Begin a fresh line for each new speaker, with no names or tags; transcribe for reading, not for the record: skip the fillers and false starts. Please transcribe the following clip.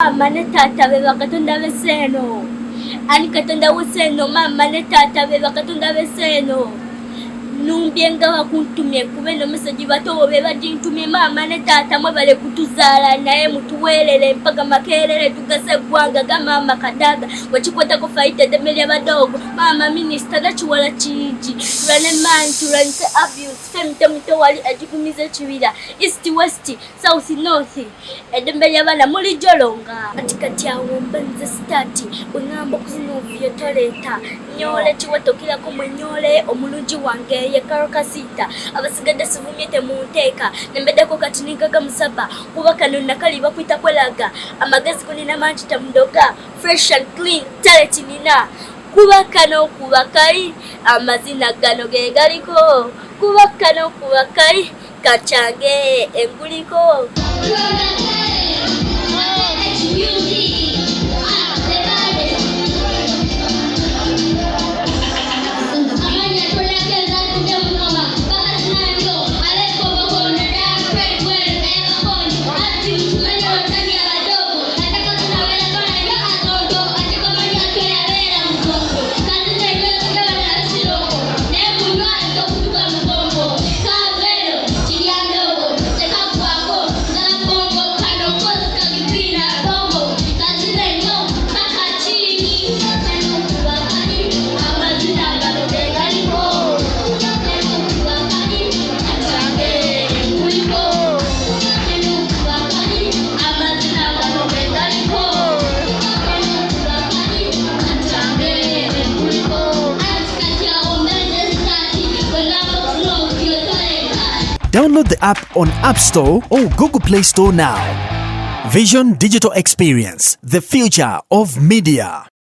Mama ne taata be bakatonda b'esseeno. Ani katonda w'esseeno mama ne taata be bakatonda b'esseeno. Numbye nga bakuntumye kube no message bato be badintumye mama ne taata mwe bale kutuzaala naye mutuweerere mpaka makerere tugase gwanga ga mama kadaga wachikwata ko fight the melia badogo mama minister nachiwala chiji rane man to run abuse femte mto wali ajikumize chibira east west south north edembelia bana muri jolonga atikati awo mbanze start ungambo kuzinovyo taleta nyole chiwatokira ko mwenyole omulunji wange ye karokasita abasigadde sivumyete mu nteeka nembedeko kati ninkaga musaba kuba kano nakali bakwita kwelaga amagezi kunina manchi tamudoga fresh and clean talent nina kuba kano kuba kai amazina gano ge galiko kuba kano kuba kai kachange enguliko
Download the app on App Store or Google Play Store now. Vision Digital Experience, the future of media.